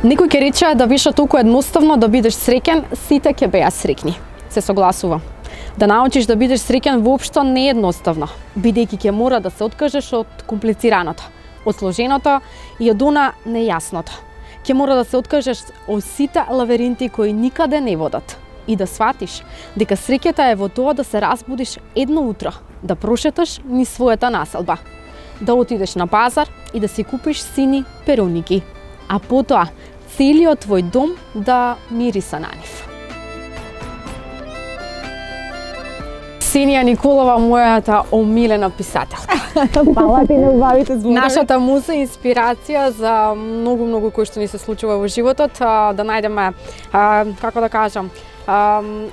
Некој ќе рече да беше толку едноставно да бидеш среќен, сите ќе беа среќни. Се согласува. Да научиш да бидеш среќен воопшто не е едноставно, бидејќи ќе мора да се откажеш од комплицираното, од сложеното и од она нејасното. Ќе мора да се откажеш од сите лавиринти кои никаде не водат и да сватиш дека среќата е во тоа да се разбудиш едно утро, да прошеташ низ својата населба, да отидеш на пазар и да си купиш сини перуники, а потоа целиот твој дом да мириса на нив. Ксенија Николова, мојата омилена писателка. Фала ти на убавите зборови. Нашата муза е инспирација за многу кој што ни се случува во животот, да најдеме, како да кажам,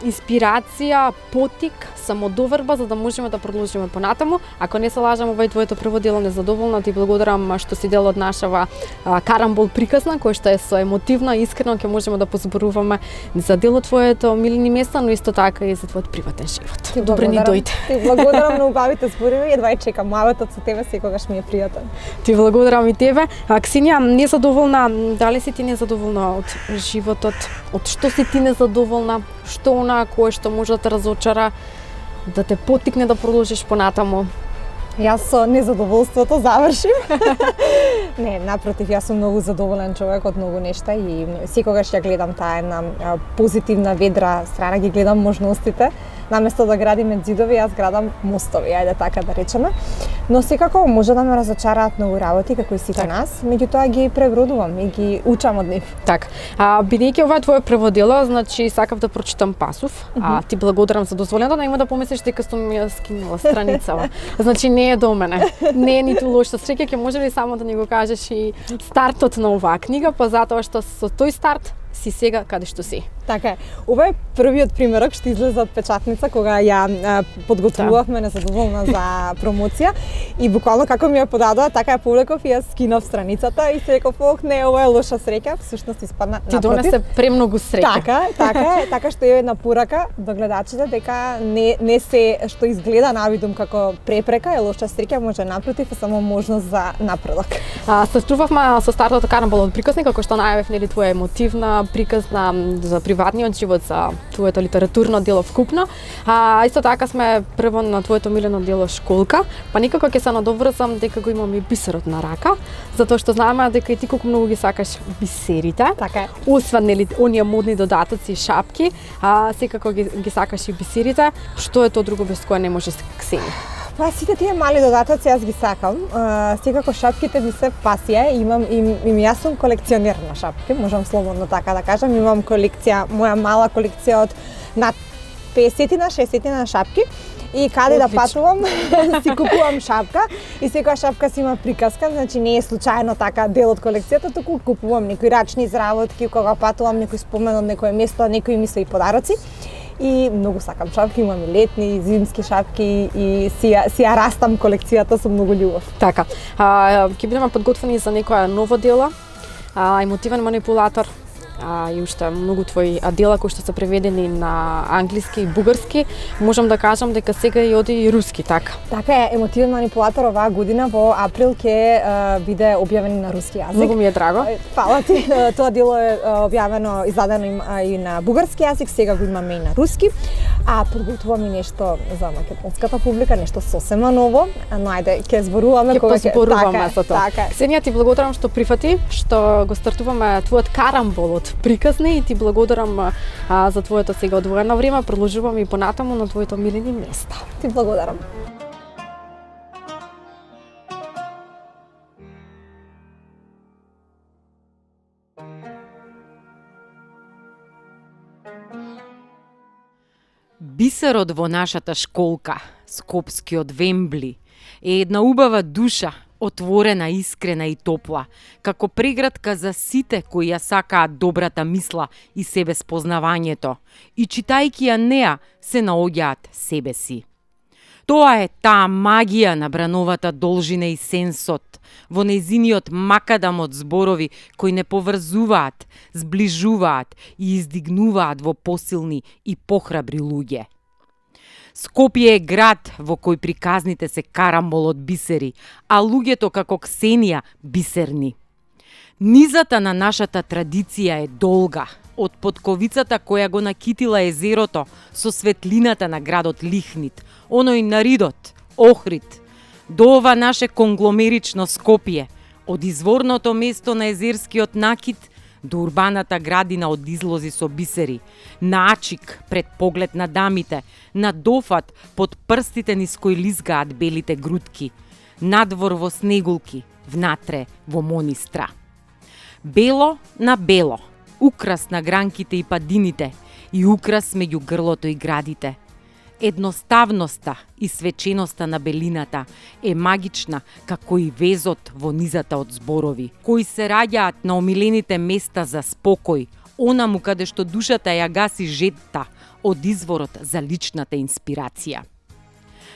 инспирација, потик, самодоверба за да можеме да продолжиме понатаму. Ако не се лажам, ова е твоето прво дело Незадоволна. Ти благодарам што си дел од нашава карамбол приказна, која што е со емотивна и искрено ќе можеме да позборуваме за дел од твоето милени места, но исто така и за твојот приватен живот. Добре ни дојде. Ти благодарам на убавите зборови, едва чекам маветот со тебе, секогаш ми е пријатен. Ти благодарам и тебе. Ксенија, незадоволна, дали си ти незадоволна од животот? Од што си ти незадоволна? Што она кое што може да те разочара, да те потикне да продолжиш понатаму? Јас со незадоволството завршим. Не, напротив, јас сум многу задоволен човек од многу нешта и секогаш ја гледам таа една позитивна, ведра страна, ги гледам можностите. Наместо да градиме ѕидови, јас градам мостови, ајде така да речеме. Но секако може да ме разочараат многу работи, како и сите нас, меѓутоа ги пребродувам и ги учам од нив. Так, бидејќи ова е твое прво дело, значи сакав да прочитам пасов. Ти благодарам за дозволеното, нема да помислиш дека сум ја скинала страницава. Значи не е до мене. Не е ниту лоша среќа, ќе може ли само да ни го кажеш и стартот на оваа книга, па затоа што со тој старт си сега каде што си. Така е. Ова е првиот примерок што излезе од печатница кога ја подготвувавме Незадоволна за промоција и буквално како ми ја подадоа, така ја повлеков и ја скинав страницата и се реков, ох, не, ова е лоша среќа, всушност испадна напротив. Ти донесе премногу среќа. Така што е една порака до гледачите дека не се што изгледа навидум како препрека е лоша среќа, може напротив е само можност за напредок. Стартувавме со стартот карамбол од приказни, како што најавив, нели, твоја емотивна приказна за приватниот живот, за твоето литературно дело вкупно. Исто така сме прво на твоето милено дело Школка, па никако ќе се надоврзам дека го имам и бисерот на рака, затоа што знаеме дека и ти колку многу ги сакаш бисерите. Така е. Освен нели оние модни додатоци и шапки, секако ги сакаш и бисерите. Што е тоа друго без кое не може Ксенија? Па сите тие мали додатоци јас ги сакам. Секако шапките ми се пасија, имам јас сум колекционер на шапки, можам слободно така да кажам. Имам колекција, моја мала колекција од над 50-на, 60-на шапки. И каде да патувам, си купувам шапка и секоја шапка си има приказка, значи не е случајно така дел од колекцијата, туку купувам некои рачни изработки, кога патувам некој спомен од некое место, некои ми се и подароци. И многу сакам шапки, имам и летни, и зимски шапки и си ја растам колекцијата со многу љубов. Така, ќе бидеме подготвени за некоја ново дело, емотивен манипулатор, и уште многу твои дела кои што се преведени на англиски и бугарски, можам да кажам дека сега и оди и руски, така. Така е, емотивен манипулатор оваа година во април ќе биде објавен на руски јазик. Многу ми е драго. Фала ти. Тоа дело е објавено, издадено и на бугарски јазик, сега го имаме и на руски. Подготвувам и нешто за македонската публика, нешто сосема ново, но ајде ќе зборуваме кога ќе зборуваме за тоа. Така. Ксенија, ти благодарам што прифати, што го стартуваме твојот карамбол од приказни и ти благодарам за твоето сега одвоено време. Продолжуваме и понатаму на твоите милени места. Ти благодарам. Бисерот во нашата школка, скопскиот Вембли, е една убава душа, отворена, искрена и топла, како прегратка за сите кои ја сакаат добрата мисла и себе спознавањето, и читајќи ја неа се наоѓаат себе си. Тоа е таа магија на брановата должина и сенсот, во нејзиниот макадам од зборови кои не поврзуваат, зближуваат и издигнуваат во посилни и похрабри луѓе. Скопје е град во кој приказните се карамбол од бисери, а луѓето како Ксенија бисерни. Низата на нашата традиција е долга. Од потковицата која го накитила езерото со светлината на градот Лихнит, оној Наридот, Охрид, до ова наше конгломерично Скопје, од изворното место на езерскиот накит до урбаната градина од излози со бисери, на ачик пред поглед на дамите, на дофат под прстите низ кои лизгаат белите грудки, надвор во снегулки, внатре во монистра. Бело на бело, украс на гранките и падините и украс меѓу грлото и градите. Едноставноста и свеченоста на белината е магична како и везот во низата од зборови, кои се раѓаат на омилените места за спокој, онаму каде што душата ја гаси жетта од изворот за личната инспирација.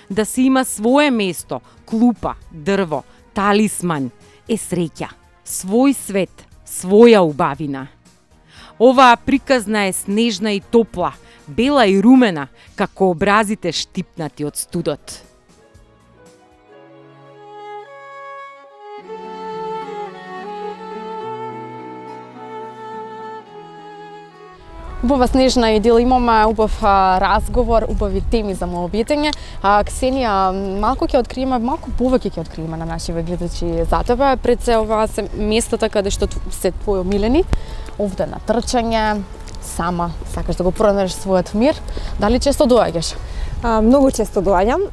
Да се има свое место, клупа, дрво, талисман е среќа, свој свет, своја убавина. Оваа приказна е снежна и топла, бела и румена, како образите штипнати од студот. Убава снежна идила, имаме убав разговор, убави теми за моје обитење. Ксенија, малку ќе откриеме, малку повеќе ќе откриеме на нашите гледачи за тебе. Пред се ова се местата каде што се твои омилени, овде на трчање, сама сакаш да го пронајдеш својот мир. Дали често доаѓаш? Многу често доаѓам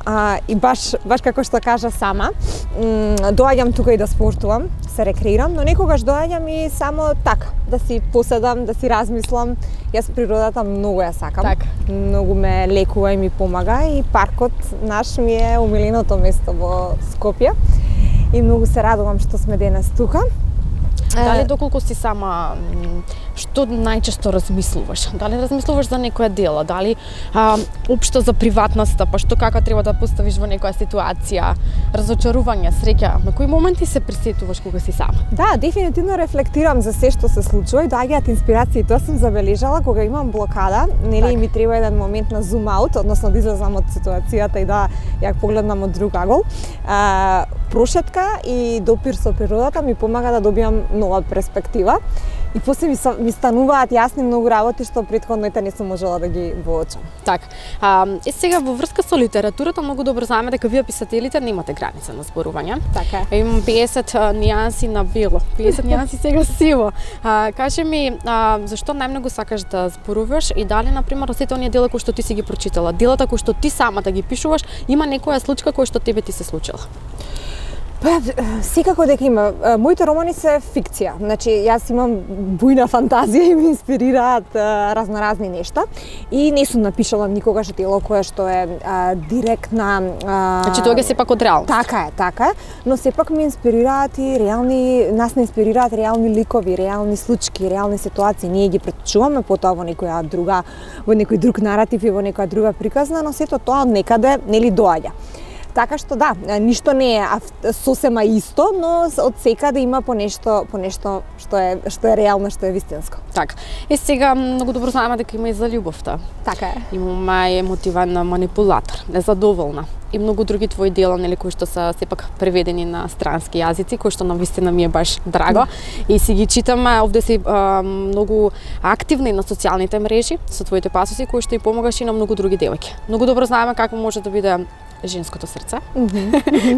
и баш како што кажа сама, доаѓам тука и да спортувам, се рекреирам, но некогаш доаѓам и само така, да си поседам, да си размислам. Јас природата многу ја сакам. Так. Многу ме лекува и ми помага и паркот наш ми е омиленото место во Скопје. И многу се радувам што сме денес тука. Дали доколку си сама, што најчесто размислуваш? Дали размислуваш за некоја дела? Дали општо за приватноста, па што како треба да поставиш во некоја ситуација? Разочарување, среќа, на кои моменти се присетуваш кога си сама? Да, дефинитивно рефлектирам за се што се случува и доаѓаат инспирации. Тоа сум забележала кога имам блокада, нели ми треба еден момент на зум аут, односно да излезам од ситуацијата и да ја погледнам од друг агол. Прошетка и допир со природата ми помага да добиам нова перспектива и после ми стануваат јасни многу работи што претходно не сум можела да ги воочам. Така. Сега во врска со литературата многу добро знаеме дека вие писателите немате граница на зборување. Така е. Имам 50 нијанси на бело, 50 нијанси сега сиво. Кажи ми, зашто најмногу сакаш да зборуваш и дали на пример сите оние дела кои што ти си ги прочитала, делата кои што ти сама да ги пишуваш, има некоја случка која што тебе ти се случила? Па, секако дека има. Моите романи се фикција. Значи, јас имам бујна фантазија и ме инспирираат разноразни нешта. И не сум напишала никогаш дело кое што е директна... Значи, тоа е сепак од реалност. Така е. Но сепак ме инспирираат и нас не инспирираат реални ликови, реални случаи, реални ситуации. Ние ги претчуваме потоа во некој друг наратив и во некоја друга приказна, но сето тоа од некаде нели доаѓа. Така што да, ништо не е сосема исто, но од секаде има по нешто што е реално, што е вистинско. Така. Сега многу добро знаеме дека има и за љубовта. Така е. Имаме емотивен манипулатор, незадоволна и многу други твои дела, нели, кои што се сепак преведени на странски јазици, кои што навистина ми е баш драго. И си ги читаме, овде си многу активна и на социјалните мрежи со твоите пасоси, кои што и помагаш и на многу други девојки. Многу добро знаеме како може да биде женското срце,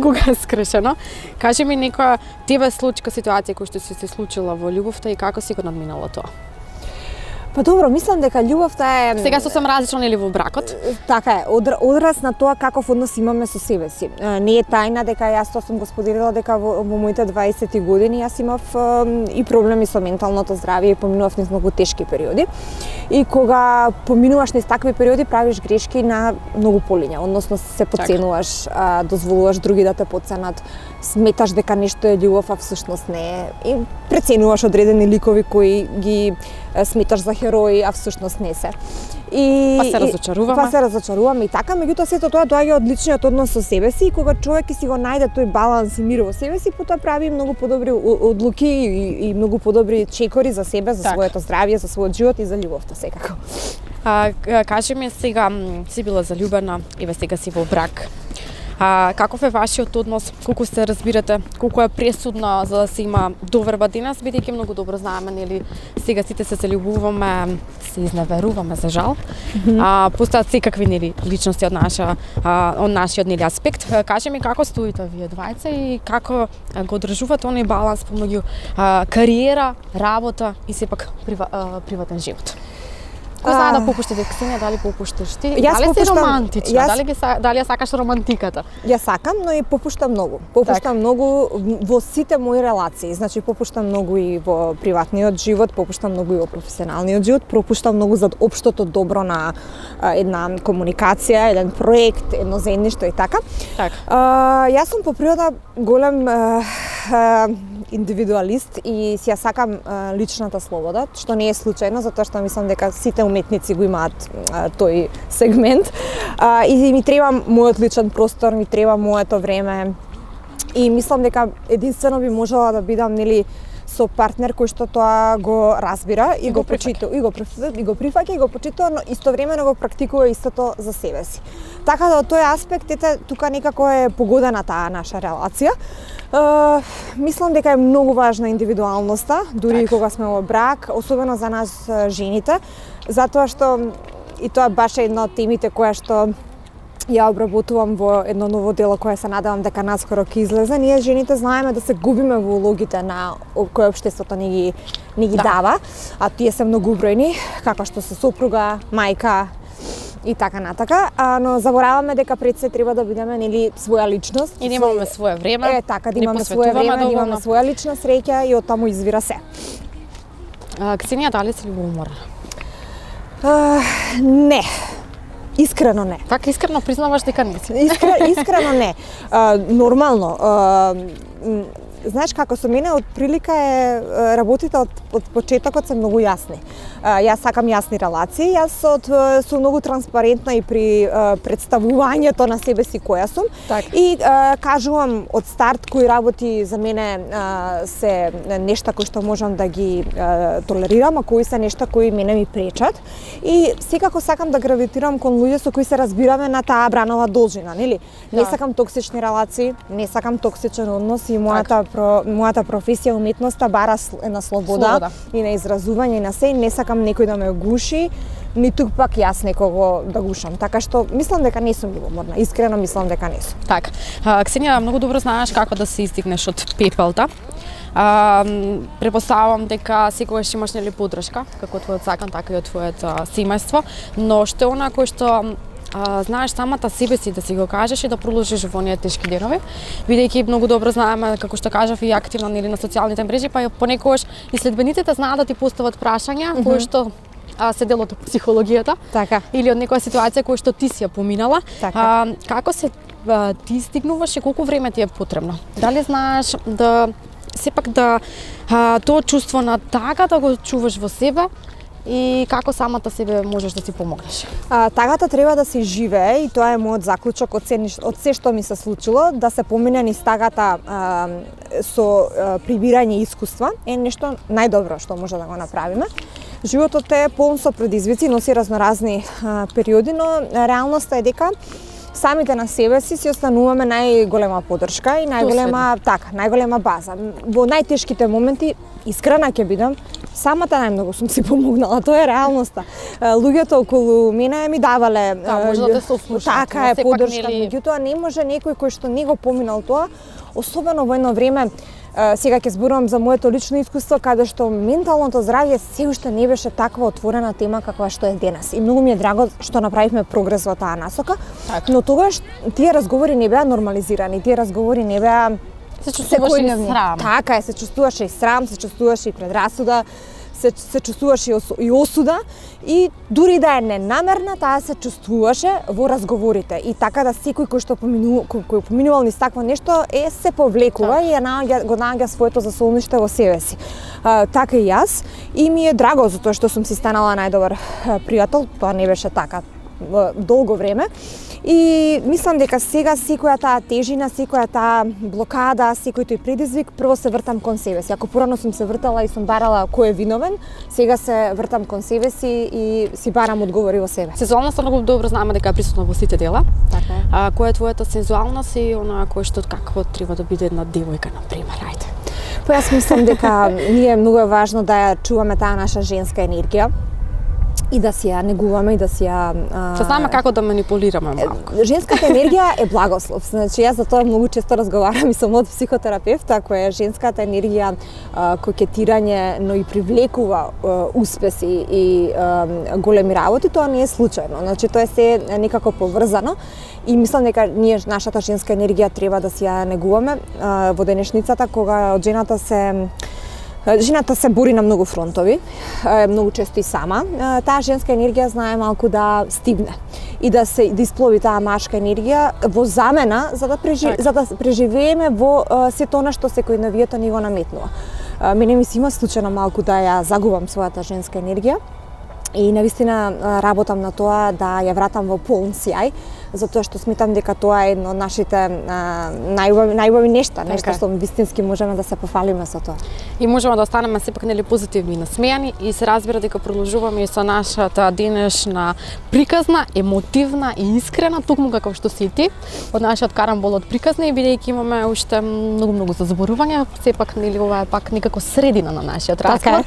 кога е скршено. Кажи ми некоја тебе случка ситуација која што си се случила во љубовта и како си го надминала тоа? Па добро, мислам дека љубовта е... Сега сосем различно или во бракот? Така е, одраз на тоа каков однос имаме со себе си. Не е тајна дека јас тоа сум го споделила дека во моите 20 години јас имав и проблеми со менталното здравје и поминував низ многу тешки периоди. И кога поминуваш низ такви периоди, правиш грешки на многу полиња, односно се потценуваш, дозволуваш други да те потценат, сметаш дека нешто е љубов, а всушност не е. И преценуваш одредени ликови кои ги сметаш за херои, а всушност не се. Па се разочаруваме. И така, меѓутоа сето тоа доаѓа од личниот однос со себе си и кога човек си го најде тој баланс и мир во себе си, потоа прави многу подобри одлуки и многу подобри чекори за себе, за своето здравје, за својот живот и за љубовта секако. Кажи ми сега, си била заљубена, еве сега си во брак. Каков е вашиот однос, колку се разбирате, колку е пресудно за да се има доверба денес, бидејќи многу добро знаеме, нели, сега сите се љубуваме, се изневеруваме за жал. Постојат секакви, нели, личности од нашиот, нели, аспект. Кажи ми како стоите вие двајца и како го одржувате оној баланс помеѓу кариера, работа и сепак приватен живот? Кој знае да попуштите, Ксенија, дали попушташ ти? Дали си романтична? Дали ја сакаш романтиката? Ја сакам, но и попуштам многу. Попуштам многу во сите мои релации. Значи, попуштам многу и во приватниот живот, попуштам многу и во професионалниот живот, пропуштам многу за општото добро на една комуникација, еден проект, едно заедништво и така. Јас сум по природа голем индивидуалист и си ја сакам личната слобода, што не е случајно, затоа што мислам дека сите уметници го имаат тој сегмент. И ми треба мојот личен простор, ми треба моето време. И мислам дека единствено би можела да бидам, нели, со партнер кој што тоа го разбира и го почитува, и го прифаќа и го почитува, но истовремено го практикува истото за себе си. Така да од тој аспект, тука некако е погодена таа наша релација. Мислам дека е многу важна индивидуалноста, дури и кога сме во брак, особено за нас жените, затоа што и тоа баш е една од темите која што ја обработувам во едно ново дело кое се надевам дека наскоро ќе излезе. Ние жените знаеме да се губиме во улогите на кои општеството ни ги дава, а тие се многу бројни, како што се сопруга, мајка и така натака, но забораваме дека пред се треба да бидеме, нели, своја личност и да имаме свое време. Така, да имаме свое време, да имаме своја лична среќа и од таму извира се. Ксенија, дали си љубоморна? Не. Искрено не. Така искрено признаваш дека не си? Искрено не. Нормално. Знаеш како, со мене од прилика е работите од почетокот се многу јасни. Јас сакам јасни релации, јас сум многу транспарентна и при представувањето на себе си која сум. И кажувам од старт кои работи за мене се нешта кои што можам да ги толерирам, а кои се нешта кои мене ми пречат. И секако сакам да гравитирам кон луѓе со кои се разбираме на таа бранова должина, нели? Не сакам токсични релации, не сакам токсичен однос и мојата професија уметноста бара една слобода и на изразување и на се, не сакам некој да ме гуши, ниту пак јас некого да гушам. Така што мислам дека не сум љубоморна, искрено мислам дека не сум. Така. Ксенија, многу добро знаеш како да се издигнеш од пепелта. Препоставувам дека секогаш имаш, нели, подршка, како од твојот сакан, така и од твоето семејство, но што е она кој што знаеш самата себе си да си го кажеш и да продолжиш во оние тешки денови, бидејќи многу добро знаеме, како што кажав, и активна, нели, на социјалните мрежи, па понекогаш и следбениците знаат да ти постават прашања кои што се дел од психологијата, така, или од некоја ситуација која што ти си ја поминала. Така. Како се ти стигнуваш и колку време ти е потребно? Дали знаеш да сепак да тоа чувство на тага да го чуваш во себе и како самата себе можеш да си помогнеш? Тагата треба да се живее и тоа е мојот заклучок од се што ми се случило, да се помине низ тагата со прибирање искуства е нешто најдобро што може да го направиме. Животот е полн со предизвици, носи разноразни периоди, но реалноста е дека самите на себе си остануваме најголема поддршка и најголема база. Во најтешките моменти, искрена ќе бидам, самата најмногу сум си помогнала, тоа е реалноста. Луѓето околу мене ми давале може да те сослушат. Така е поддршка, меѓутоа не може некој кој што не го поминал тоа, особено во едно време. Сега ќе зборувам за моето лично искуство, каде што менталното здравје се уште не беше таква отворена тема каква што е денес. И многу ми е драго што направивме прогрес во таа насока, но тогаш тие разговори не беа нормализирани, тие разговори не беа се чувствуваше и срам. Така е, се чувствуваше и срам, се чувствуваше и предрасуда, се чувствуваше и осуда и дури да е ненамерна, таа се чувствуваше во разговорите. И така да секој кој што кој поминувал низ такво нешто се повлекува и го наоѓа своето засолниште во себе си. Така и јас, и ми е драго затоа што сум си станала најдобар пријател, тоа не беше така долго време. И мислам дека сега секоја таа тежина, секоја таа блокада, секој тој предизвик, прво се вртам кон себе си. Ако порано сум се вртала и сум барала кој е виновен, сега се вртам кон себе си и си барам одговори во себе. Сензуалноста многу добро знаеме дека е присутна во сите дела. Така е. Која е твојата сензуалност и она кој што какво треба да биде една девојка на пример, ајде. Па јас мислам дека ние многу е важно да ја чуваме таа наша женска енергија и да си ја негуваме и да си ја Се знаеме како да манипулираме малку. Женската енергија е благослов. Значи јас за тоа многу често разговарам и со мојот психотерапевт, ако е женската енергија кокетирање, но и привлекува успеси и големи работи, тоа не е случајно. Значи тоа е се некако поврзано и мислам дека ние нашата женска енергија треба да си ја негуваме во денешницата кога од Жената се бори на многу фронтови, многу често и сама. Таа женска енергија знае малку да стигне и да исплови таа машка енергија во замена за да преживееме во сето она што секојдневието ни го наметнува. Мене ми се има случајно малку да ја загубам својата женска енергија и навистина работам на тоа да ја вратам во полн сјај, затоа што сметам дека тоа е едно од нашите најубави нешта, нешто што вистински можеме да се пофалиме со тоа. И можеме да останеме сепак нели позитивни и насмејани и се разбира дека продолжуваме и со нашата денешна приказна, емотивна и искрена, токму како што си ти, од нашиот карамбол од приказни, бидејќи имаме уште многу за зборување, сепак нели ова е пак некако средина на нашиот разговор.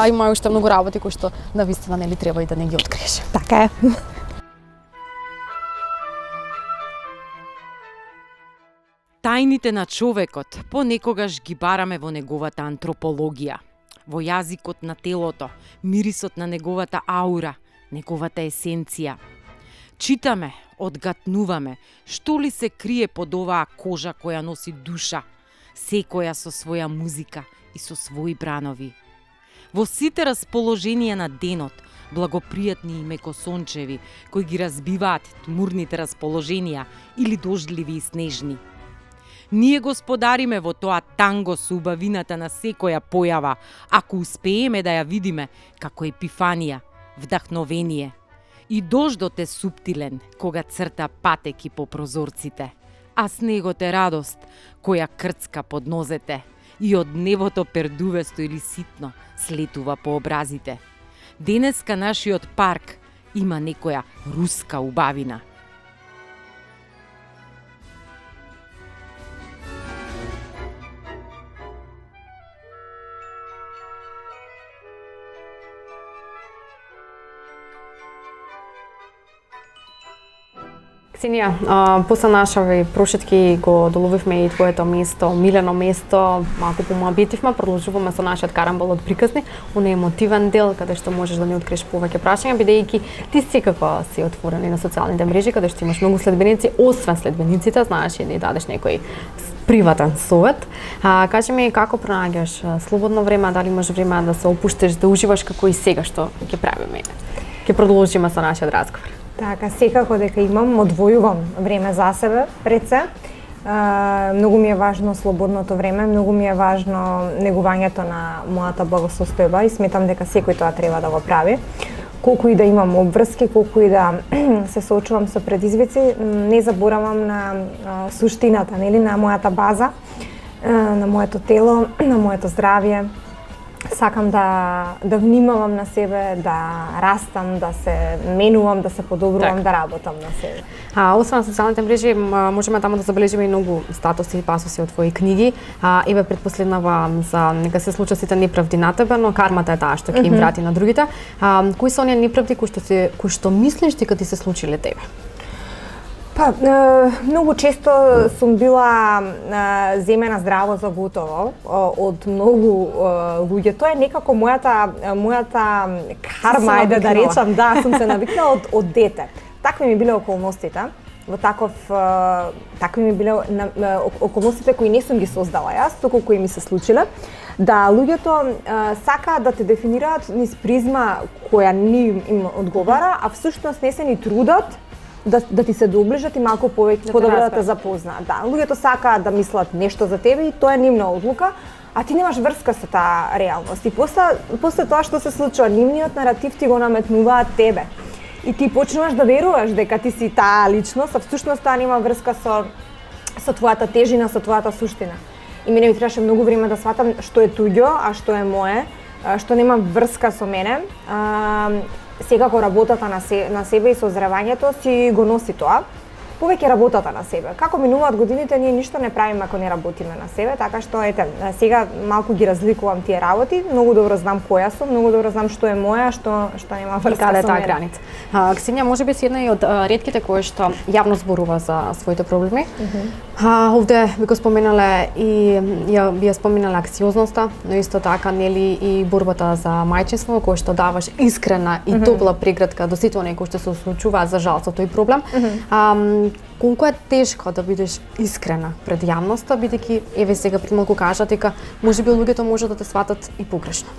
Има уште многу работи кои што навистина нели треба и да не ги откриеш. Така е. Тајните на човекот понекогаш ги бараме во неговата антропологија, во јазикот на телото, мирисот на неговата аура, неговата есенција. Читаме, одгатнуваме, што ли се крие под оваа кожа која носи душа, секоја со своја музика и со своји бранови. Во сите расположенија на денот, благопријатни и мекосончеви, кои ги разбиваат тмурните расположенија или дождливи и снежни. Ние господариме во тоа танго со убавината на секоја појава, ако успееме да ја видиме како епифанија, вдахновение. И дождот е суптилен кога црта патеки по прозорците, а снегот е радост која крцка под нозете и од небото пердувесто или ситно слетува по образите. Денеска нашиот парк има некоја руска убавина. Ксенија, после нашави прошетки го доловивме и твоето место, милено место, малку помоабитивме, продолжуваме со нашиот карамбол од приказни, оној емотивен дел каде што можеш да ни откриеш повеќе прашања, бидејќи ти секако си отворен и на социјалните мрежи каде што имаш многу следбеници, освен следбениците, знаеш и да дадеш некој приватен совет. Кажи ми како пронаѓаш слободно време, дали имаш време да се опуштиш, да уживаш како и сега што ќе правиме. Ќе продолжиме со нашиот разговор. Така, секако дека имам, одвојувам време за себе пред се. Многу ми е важно слободното време, многу ми е важно негувањето на мојата благосостојба и сметам дека секој тоа треба да го прави. Колку и да имам обврски, колку и да се соочувам со предизвици, не заборавам на суштината, нели, на мојата база, на моето тело, на моето здравје. Сакам да внимавам на себе, да растам, да се менувам, да се подобрувам, да работам на себе. Освен на социјалните мрежи, можеме таму да забележиме и многу статуси и пасоси од твои книги. Еве предпоследнава за нека се случат сите неправди на тебе, но кармата е таа што ќе им врати на другите. Кои се оние неправди кои што мислиш дека ти се случиле тебе? Па, многу често сум била земена здраво за готово од многу луѓе. Тоа е некако мојата карма, ајде да речам, да, сум се навикнала од дете. Такви ми биле околностите, такви ми биле околностите кои не сум ги создала јас, туку кои ми се случиле. Да, луѓето сакаат да те дефинираат низ призма која не им одговара, а всушност не се ни трудат да ти се доближат и малку повеќе подобро да те запознаат. Да, луѓето сакаат да мислат нешто за тебе и тоа е нивна одлука, а ти немаш врска со таа реалност. И после тоа што се случува, нивниот наратив ти го наметнуваат тебе. и ти почнуваш да веруваш дека ти си таа личност, а всушност таа нема врска со твојата тежина, со твојата суштина. И мене ми требаше многу време да сватам што е туѓо, а што е мое, што нема врска со мене. Секако работата на себе и созревањето си го носи тоа. Повеќе работата на себе. Како минуваат годините, ние ништо не правиме ако не работиме на себе, така што ете, сега малку ги разликувам тие работи, многу добро знам која сум, многу добро знам што е моја, што нема врска Каде е со таа мене. граница? Ксенија, може би си една и од ретките кои што јавно зборува за своите проблеми. Овде би го споменале и би ја споменале аксиозноста, но исто така нели и борбата за мајчинство, кој што даваш искрена и топла прегратка до сите оние кои што се случуваат за жал со тој проблем. Колку е тешко да бидеш искрена пред јавноста, бидејќи еве сега пред малку кажа дека можеби луѓето може да те сватат и погрешно.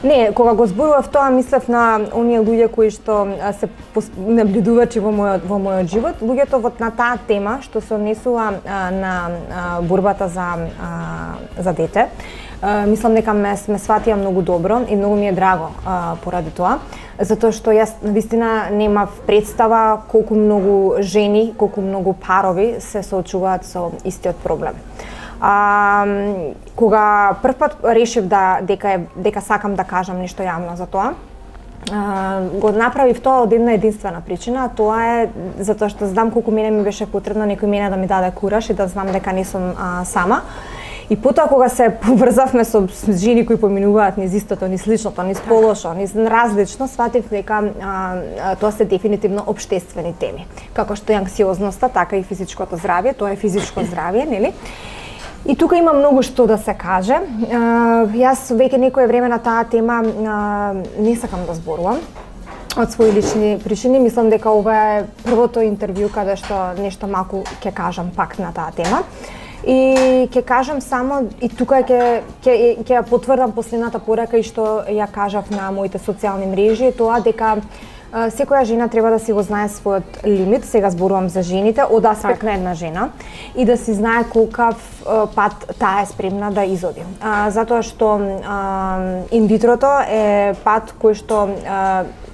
Не, кога го зборував тоа, мислев на оние луѓе кои што се наблюдувачи во мојот живот, луѓето на таа тема што се однесува на борбата за дете. Мислам дека ме сватија многу добро и многу ми е драго поради тоа, затоа што јас навистина немав представа колку многу жени, колку многу парови се соочуваат со истиот проблем. Кога првпат решив дека сакам да кажам нешто јавно за тоа, го направив тоа од една единствена причина, а тоа е затоа што знам колку мене ми беше потребно некој мене да ми даде кураж и да знам дека не сум сама. И потоа кога се поврзавме со жени кои поминуваат низ истото, низ сличното, низ полошо, низ различно, сватив дека тоа се дефинитивно општествени теми. Како што е анксиозноста, така и физичкото здравје, тоа е физичко здравје, нели? И тука има многу што да се каже. Јас веќе некое време на таа тема не сакам да зборувам од своји лични причини. Мислам дека ова е првото интервју каде што нешто малку ќе кажам пак на таа тема. И ќе кажам само, и тука ќе ја потврдам последната порака и што ја кажав на моите социјални мрежи, тоа дека секоја жена треба да си го знае својот лимит, сега зборувам за жените, од аспект на една жена, и да си знае колкав пат таа е спремна да изоди. Затоа што инвитрото е пат кој што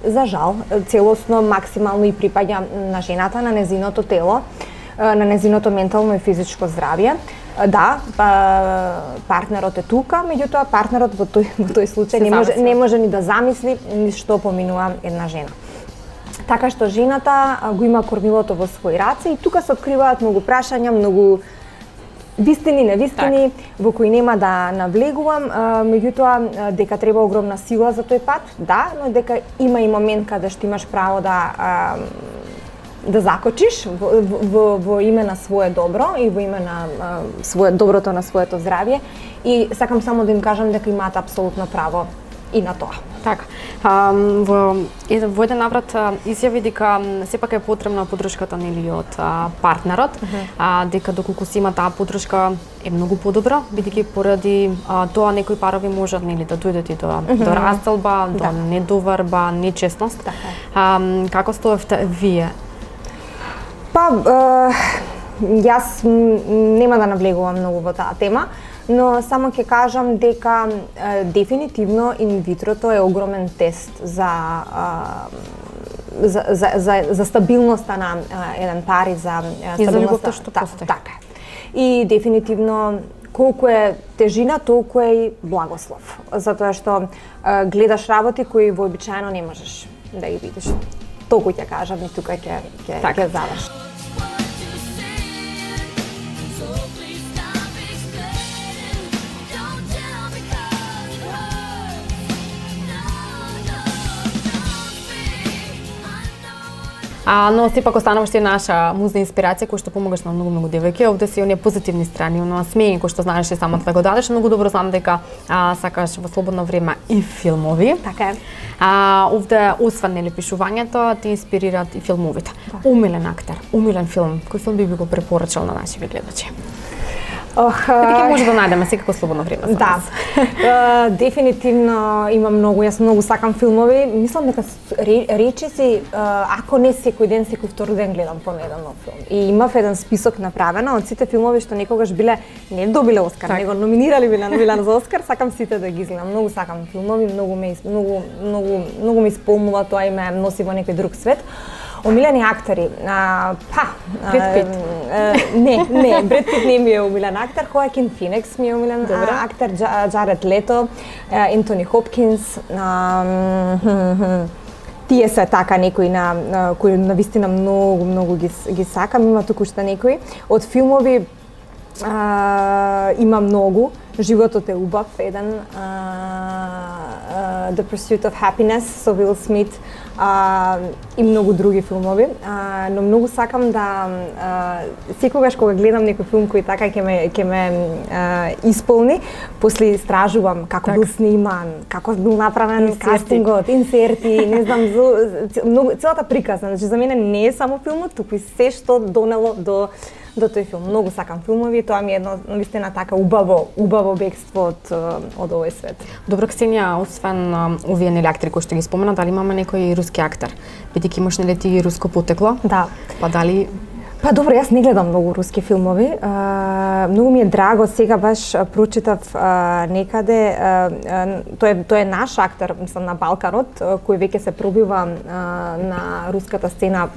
за жал целосно максимално и припаѓа на жената, на незиното тело, на незиното ментално и физичко здравје. Да, партнерот е тука, меѓутоа партнерот во тој случај не може ни да замисли ни што поминува една жена. Така што жената го има кормилото во своји раце и тука се откриваат многу прашања, многу вистини, невистини, во кои нема да навлегувам, меѓутоа дека треба огромна сила за тој пат, да, но дека има и момент каде што имаш право да закочиш во име на свое добро и во име на доброто на своето здравје, и сакам само да им кажам дека имаат апсолутно право и на тоа. Така. Во еден наврат изјави дека сепак е потребна поддршката нели од партнерот, дека доколку си има таа поддршка е многу подобро, бидејќи поради тоа некои парови можат нели да дојдат и до раздолба, до недоварба, нечестност. Како стоевте вие? Па, јас нема да навлегувам многу во таа тема, но само ќе кажам дека дефинитивно инвитрото е огромен тест за стабилноста на еден пар и за љубовта што постои. Така. И дефинитивно колку е тежина, толку е и благослов, затоа што гледаш работи кои вообичаено не можеш да ги видиш. Толку ќе кажам и тука ќе завршам. Но сепак остануваш ти наша музна инспирација која што помогаш на многу девојки. Овде си оние позитивни страни, оно смење кој што знаеш и сама да го дадеш. Многу добро знам дека сакаш во слободно време и филмови. Така е. Овде освен нели пишувањето, ти инспирираат и филмовите. Умилен актер, умилен филм. Кој филм би го препорачал на нашите гледачи? Ќе може да најдеме секако слободно време за Да. нас. Дефинитивно има многу, јас многу сакам филмови. Мислам дека речиси, ако не секој ден, секој втори ден гледам поне еден нов филм. И имав еден список направено од сите филмови што некогаш биле не добиле Оскар, него номинирали биле за Оскар, сакам сите да ги гледам. Многу сакам филмови, многу ме исполнува тоа и ме носи во некој друг свет. Омилени актери, Бред Пит. Не, Бред Пит не ми е омилен актер, Хоакин Феникс ми е омилен актер, Джаред Лето, Ентони Хопкинс, тие се така некои кои навистина многу ги сакам, има туку уште некои. Од филмови има многу. Животот е убав, еден The Pursuit of Happiness со Вил Смит и многу други филмови, но многу сакам да секогаш кога гледам некој филм кој така ќе ме исполни, после истражувам како бил сниман, како бил направен кастингот, инсерти, не знам, многу целата приказна. Значи за мене не е само филмот, туку и се што донело до тој филм. Многу сакам филмови, тоа ми е едно навистина така убаво бегство од овој свет. Добро, Ксенија, освен овие нели актери кои што ги спомена, дали имаме некој руски актер? Бидејќи имаш нели ти руско потекло? Да. Па дали Па добро, јас не гледам многу руски филмови. Многу ми е драго, сега баш прочитав некаде, тој е наш актер, мислам, на Балканот, кој веќе се пробива на руската сцена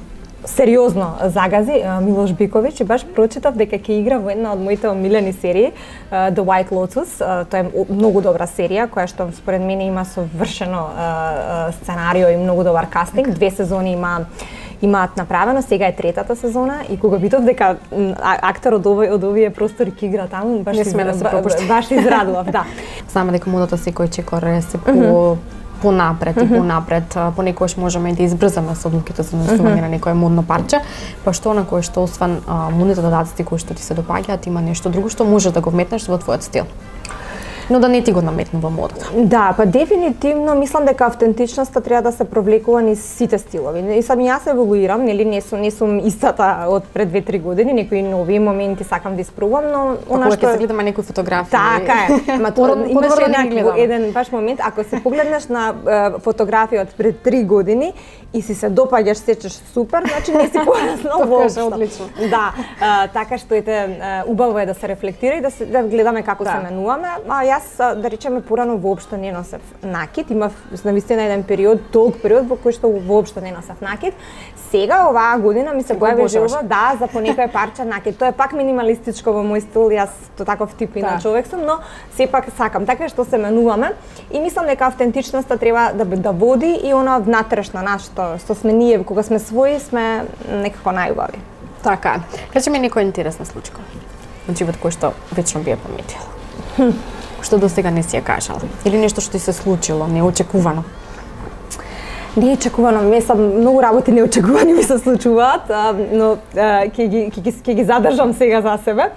сериозно загази, Милош Биковиќ, и баш прочитав дека ќе игра во една од моите омилени серии, The White Lotus. Тоа е многу добра серија, која што според мене има совршено сценарио и многу добар кастинг. 2 сезони имаат направено, сега е 3-та сезона и кога видов дека актер од овие простори ќе игра таму, баш не сме да се пропушти. Баш израдував, да. Знаме дека модата секој чекор е се понапред и понапред, понекогаш можеме да избрзаме со одлуките за носување на некое модно парче, па што на кое што освен модните додатоци кои што ти се допаѓаат, има нешто друго што можеш да го вметнеш во твојот стил. Но да не ти го наметнува модата. Да, па дефинитивно мислам дека автентичноста треба да се провлекува низ сите стилови. И сам јас еволуирам, нели не сум истата од пред 2-3 години, некои нови моменти сакам да испробувам, но она што ќе се гледаме некои фотографии. Така е. Ма тоа имаше еден баш момент, ако се погледнеш на фотографија од пред 3 години и си се допаѓаш, сечеш супер, значи не си пораснал воопшто. Одлично. Да, така што убаво е да се рефлектира и да гледаме како се менуваме. Јас, да речеме, порано воопшто не носев накид. Имав навистина еден период, долг период во кој што воопшто не носев накид. Сега, оваа година, ми се појави желба, да, за понекој парче накид. Тоа е пак минималистичко во мој стил, јас таков тип на човек сум, но сепак сакам. Така што се менуваме и мислам дека автентичноста треба да води и она внатрешна нас што сме ние, кога сме своји, сме некако најубави. Така. Кажи ми некоја интересна случка од живот кој што вечно би ја пометила. Што до сега не си ја кажала? Или нешто што ти се случило, неочекувано? Неочекувано, многу работи неочекувани ми се случуваат, но ќе ги задржам сега за себе.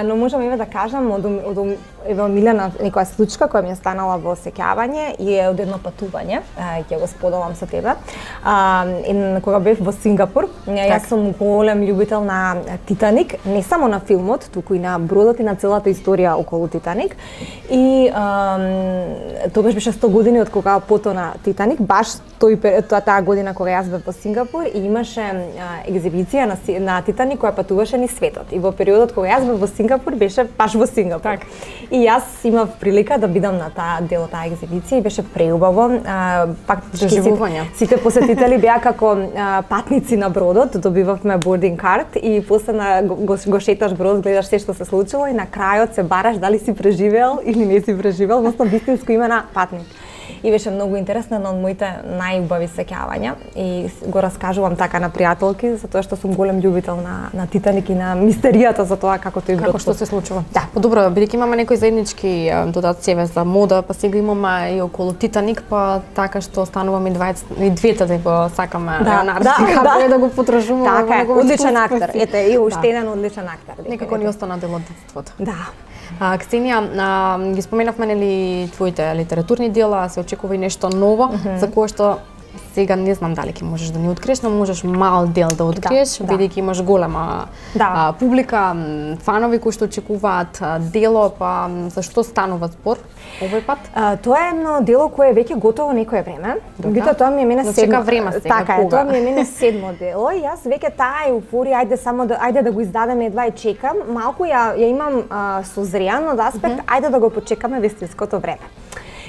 Но можам да кажам од омилена некоја случка која ми е станала во сеќавање и е од едно патување, ќе го споделам со тебе. Кога бев во Сингапур, јас сум голем љубител на Титаник, не само на филмот, туку и на бродот и на целата историја околу Титаник. И тогаш беше 100 години од кога потона Титаник, баш таа година кога јас бев во Сингапур и имаше екзибиција на Титаник која патуваше низ светот. И во периодот кога јас бев во Сингапур беше баш во Сингапур. И јас имав прилика да бидам на таа дел од таа екзибиција и беше преубаво. Пак сите посетители беа како патници на бродот, добивавме boarding card и после го шеташ брод, гледаш се што се случило и на крајот се бараш дали си преживеал или не си преживеал, односно вистинско име на патник. И беше многу интересно, едно од моите најубави сеќавања и го раскажувам така на пријателки, затоа што сум голем љубител на Титаник и на мистеријата за тоа како тој брод. Како што се случува. Да, подобро, бидејќи имаме некои заеднички додатоци за мода, па сега имаме и околу Титаник, па така што стануваме и двете да го сакаме Леонардо Ди да го потражуваме. Така е, одличен актер. Ете, и уште еден одличен актер. Некако ни остана дел од детството. Да. Ксенија, ги споменавме нели твоите литературни дела, се очекува и нешто ново, за кое што Сега не знам дали ќе можеш да ни откриеш, но можеш мал дел да откриеш, бидејќи имаш голема публика, фанови кои што очекуваат дело, па за што станува збор овој пат? Тоа е едно дело кое е веќе готово некое време. Меѓутоа тоа ми е мене седмо време сега. Така е, тоа ми е мене седмо дело и јас веќе таа еуфорија, ајде да го издадеме, едва ја чекам. Малку ја имам созреан од аспект, ајде да го почекаме вистинското време.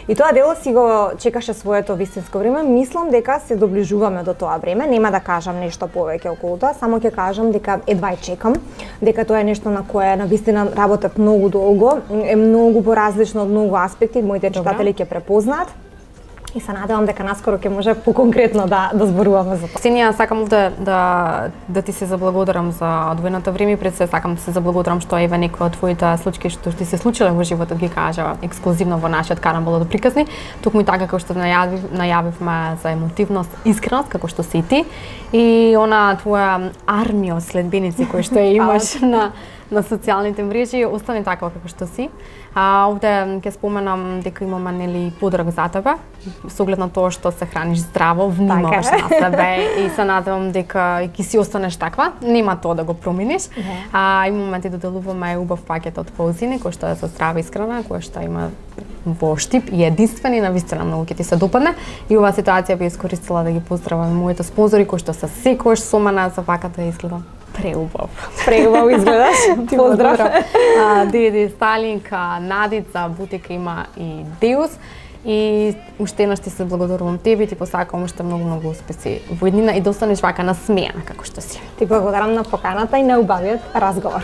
И тоа дело си го чекаше своето вистинско време. Мислам дека се доближуваме до тоа време. Нема да кажам нешто повеќе околу тоа, само ќе кажам дека едва ја чекам, дека тоа е нешто на кое навистина работев многу долго, е многу поразлично од многу аспекти, моите читатели ќе препознаат. И се надевам дека наскоро ќе може поконкретно да зборуваме за тоа. Ксенија, сакам овде да ти се заблагодарам за одвоеното време, пред се сакам да се заблагодарам што еве некои од твоите случаи што ти се случиле во животот ги кажа ексклузивно во нашиот Карамбола до приказни. Токму и така како што најавивме за емотивност, искреност како што си и ти и она твоја армија следбеници кои што ја имаш на социјалните мрежи, остани така како што си. Овде ќе споменам дека имаме нели подраг за тебе, со оглед на тоа што се храниш здраво, внимаваш на себе и се надевам дека ќе си останеш таква, нема тоа да го промениш. Имаме ти доделуваме убав пакет од Паузини кој што е за здрава исхрана, кој што има во штип и единствен и навистина многу ќе ти се допадне. И оваа ситуација би искористила да ги поздравам моите спонзори кои што се секогаш со мене за вака да изгледам преубав. Преубав изгледаш. Поздрав. Диди Сталинг, Надица, бутика има и Деус. И уште еднаш ти се благодарувам тебе и ти посакувам уште многу успеси во иднина и да останеш вака насмејана како што си. Ти благодарам на поканата и на убавиот разговор.